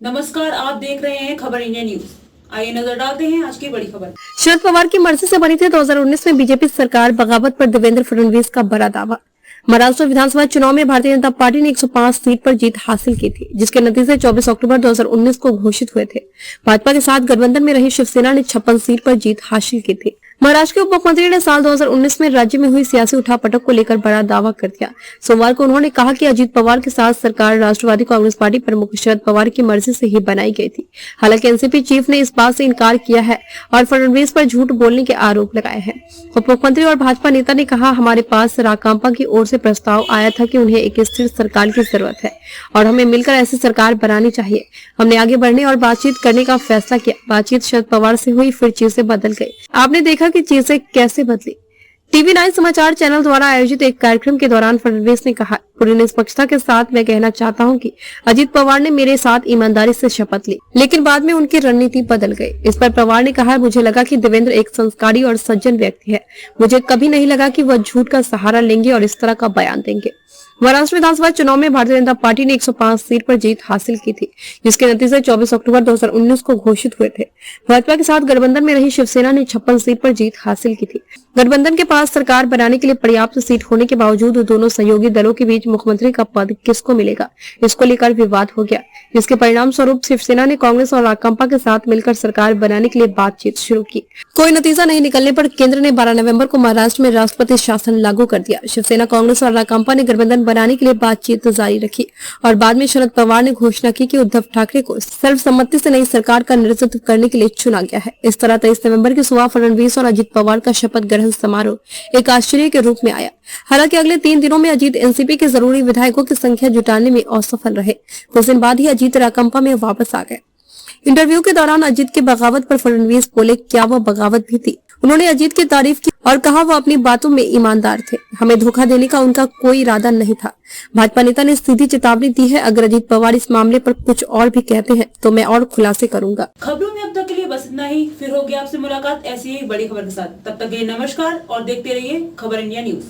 नमस्कार, आप देख रहे हैं खबर इंडिया न्यूज। आइए नजर डालते हैं आज की बड़ी खबर। शरद पवार की मर्जी से बनी थी 2019 में बीजेपी सरकार, बगावत पर देवेंद्र फडणवीस का बड़ा दावा। महाराष्ट्र विधानसभा चुनाव में भारतीय जनता पार्टी ने 105 सीट पर जीत हासिल की थी, जिसके नतीजे 24 अक्टूबर 2019 को घोषित हुए थे। भाजपा के साथ गठबंधन में रही शिवसेना ने 56 सीट पर जीत हासिल की थी। महाराष्ट्र के उप मुख्यमंत्री ने साल 2019 में राज्य में हुई सियासी उठापटक को लेकर बड़ा दावा कर दिया। सोमवार को उन्होंने कहा कि अजीत पवार के साथ सरकार राष्ट्रवादी कांग्रेस पार्टी प्रमुख शरद पवार की मर्जी से ही बनाई गई थी। हालांकि एनसीपी चीफ ने इस बात से इनकार किया है और फडणवीस पर झूठ बोलने के आरोप लगाए हैं। उप मुख्यमंत्री और भाजपा नेता ने कहा, हमारे पास राकांपा की ओर से प्रस्ताव आया था कि उन्हें एक स्थिर सरकार की जरूरत है और हमें मिलकर ऐसी सरकार बनानी चाहिए। हमने आगे बढ़ने और बातचीत करने का फैसला किया। बातचीत शरद पवार से हुई, फिर चीजें बदल गई। आपने देखा कि चीजें कैसे बदली। टीवी 9 समाचार चैनल द्वारा आयोजित एक कार्यक्रम के दौरान फडणवीस ने कहा, पूरी निष्पक्षता के साथ मैं कहना चाहता हूं कि अजीत पवार ने मेरे साथ ईमानदारी से शपथ ली, लेकिन बाद में उनकी रणनीति बदल गई। इस पर पवार ने कहा, मुझे लगा कि देवेंद्र एक संस्कारी और सज्जन व्यक्ति है। मुझे कभी नहीं लगा कि वह झूठ का सहारा लेंगे और इस तरह का बयान देंगे। महाराष्ट्र विधानसभा चुनाव में भारतीय जनता पार्टी ने 105 सीट पर जीत हासिल की थी, जिसके नतीजे 24 अक्टूबर 2019 को घोषित हुए थे। भाजपा के साथ गठबंधन में रही शिवसेना ने 56 सीट पर जीत हासिल की थी। गठबंधन के पास सरकार बनाने के लिए पर्याप्त सीट होने के बावजूद दोनों सहयोगी दलों के बीच मुख्यमंत्री का पद किसको मिलेगा, इसको लेकर विवाद हो गया, जिसके परिणाम स्वरूप शिवसेना ने कांग्रेस और राकांपा के साथ मिलकर सरकार बनाने के लिए बातचीत शुरू की। कोई नतीजा नहीं निकलने पर केंद्र ने 12 नवंबर को महाराष्ट्र में राष्ट्रपति शासन लागू कर दिया। शिवसेना, कांग्रेस और राकांपा ने गठबंधन बनाने के लिए बातचीत जारी रखी और बाद में शरद पवार ने घोषणा की कि उद्धव ठाकरे को सर्वसम्मति से नई सरकार का नेतृत्व करने के लिए चुना गया है। इस तरह 23 नवंबर की सुबह फडणवीस और अजीत पवार का शपथ ग्रहण समारोह एक आश्चर्य के रूप में आया। हालांकि अगले 3 दिनों में अजीत एनसीपी के जरूरी विधायकों की संख्या जुटाने में असफल रहे। कुछ दिन बाद ही अजीत राकांपा में वापस आ गए। इंटरव्यू के दौरान अजीत की बगावत पर फडणवीस बोले, क्या वह बगावत भी थी? उन्होंने अजीत की तारीफ की और कहा, वह अपनी बातों में ईमानदार थे। हमें धोखा देने का उनका कोई इरादा नहीं था। भाजपा नेता ने सीधी चेतावनी दी है, अगर अजीत पवार इस मामले पर कुछ और भी कहते हैं तो मैं और खुलासे करूंगा। खबरों में अब तक के लिए बस इतना ही। फिर होगी आपसे मुलाकात ऐसी ही बड़ी खबर के साथ। तब तक के लिए नमस्कार और देखते रहिए खबर इंडिया न्यूज।